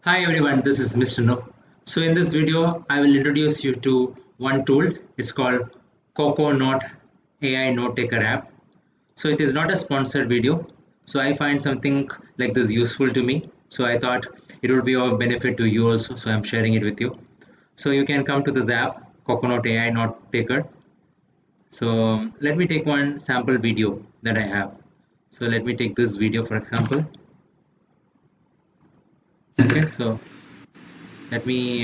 Hi everyone, this is Mr. No. So in this video, I will introduce you to one tool. It's called Note AI Note Taker app. So it is not a sponsored video. So I find something like this useful to me. So I thought it would be of benefit to you also. So I'm sharing it with you. So you can come to this app, Note AI Note Taker. So let me take one sample video that I have. So let me take this video for example. Okay, so let me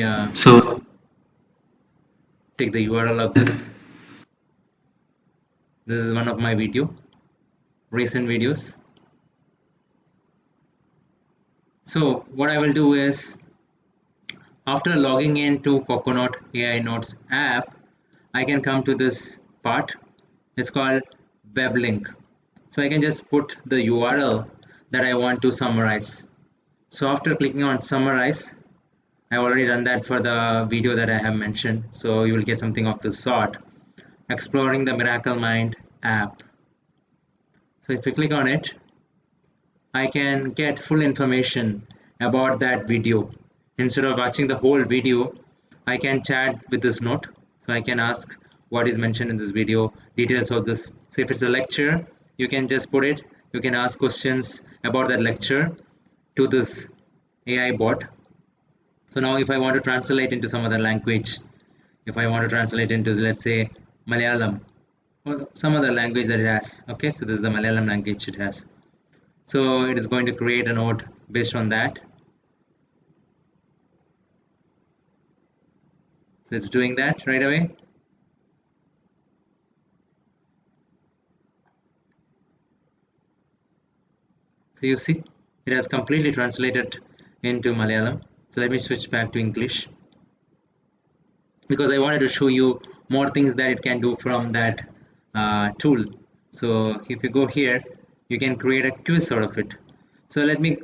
take the URL of this. This is one of my recent videos. So what I will do is, after logging into Coconut AI Notes app, I can come to this part. It's called web link. So I can just put the URL that I want to summarize. So after clicking on summarize, I've already done that for the video that I have mentioned. So you will get something of this sort. Exploring the Miracle Mind app. So if you click on it, I can get full information about that video. Instead of watching the whole video, I can chat with this note. So I can ask what is mentioned in this video, details of this. So if it's a lecture, you can just put it. You can ask questions about that lecture to this AI bot. So now if I want to translate into some other language, if I want to translate into, let's say, Malayalam, or some other language that it has. Okay, so this is the Malayalam language it has. So it is going to create a note based on that. So it's doing that right away. So you see, it has completely translated into Malayalam. So let me switch back to English, because I wanted to show you more things that it can do from that tool. So if you go here, you can create a quiz out of it. So let me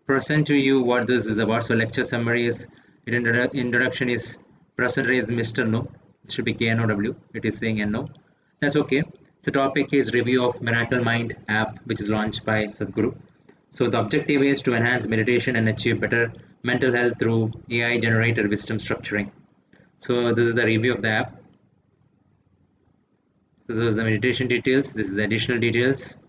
present to you what this is about. So lecture summary is, introduction is, presenter is Mr. No. It should be KNOW. It is saying NO. That's okay. The topic is review of Miracle Mind app, which is launched by Sadhguru. So the objective is to enhance meditation and achieve better mental health through AI generated wisdom structuring. So this is the review of the app. So this is the meditation details. This is the additional details.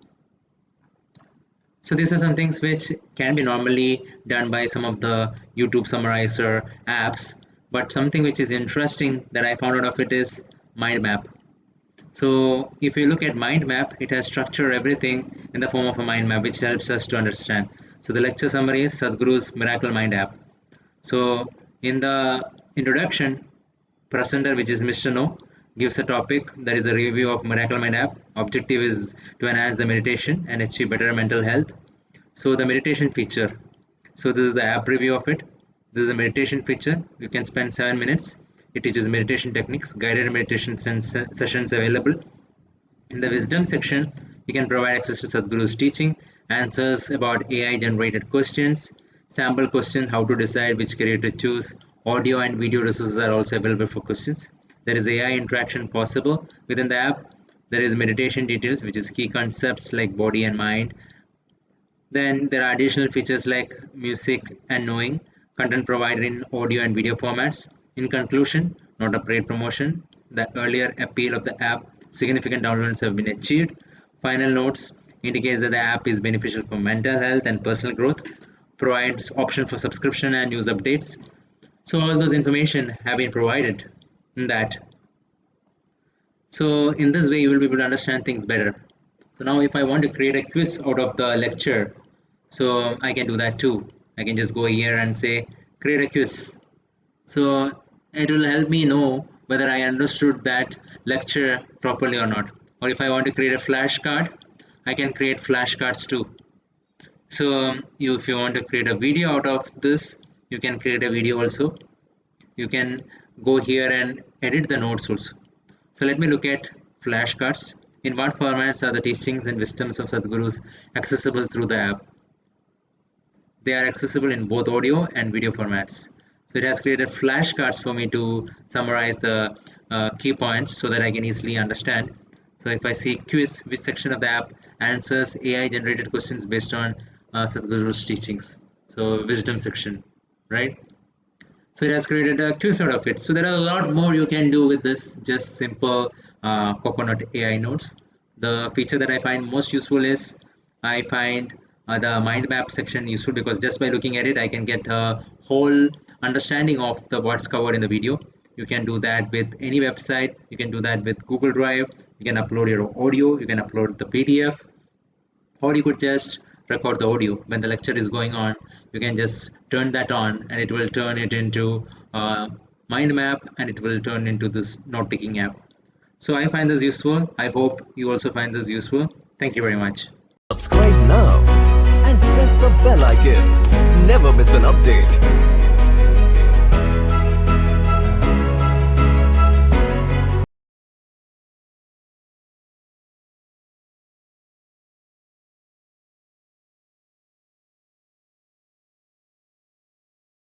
So these are some things which can be normally done by some of the YouTube summarizer apps, but something which is interesting that I found out of it is mind map. So if you look at mind map, it has structured everything in the form of a mind map, which helps us to understand. So the lecture summary is Sadhguru's Miracle Mind app. So in the introduction, presenter, which is Mr. No, gives a topic that is a review of Miracle Mind app. Objective is to enhance the meditation and achieve better mental health. So the meditation feature. So this is the app review of it. This is a meditation feature. You can spend 7 minutes. It teaches meditation techniques, guided meditation sessions available. In the wisdom section, you can provide access to Sadhguru's teaching, answers about AI generated questions, sample question, how to decide which career to choose. Audio and video resources are also available for questions. There is AI interaction possible within the app. There is meditation details, which is key concepts like body and mind. Then there are additional features like music and knowing, content provided in audio and video formats. In conclusion, not a paid promotion, the earlier appeal of the app, significant downloads have been achieved. Final notes indicates that the app is beneficial for mental health and personal growth, provides option for subscription and news updates. So all those information have been provided in that. So in this way, you will be able to understand things better. So now if I want to create a quiz out of the lecture, so I can do that too. I can just go here and say, create a quiz. So it will help me know whether I understood that lecture properly or not. Or if I want to create a flashcard, I can create flashcards too. So if you want to create a video out of this, you can create a video also. You can go here and edit the notes also. So let me look at flashcards. In what formats are the teachings and wisdoms of Sadhgurus accessible through the app? They are accessible in both audio and video formats. So it has created flashcards for me to summarize the key points so that I can easily understand. So if I see quiz, which section of the app answers AI generated questions based on Sadhguru's teachings? So wisdom section. right? So it has created a quiz out of it. So there are a lot more you can do with this just simple Coconut AI notes. The feature that I find most useful is I find the mind map section useful because just by looking at it, I can get a whole understanding of the what's covered in the video. You can do that with any website. You can do that with Google Drive. You can upload your audio. You can upload the PDF, or you could just record the audio when the lecture is going on. You can just turn that on and it will turn it into a mind map, and it will turn into this note taking app. So I find this useful. I hope you also find this useful. Thank you very much. Subscribe now and press the bell icon. Never miss an update.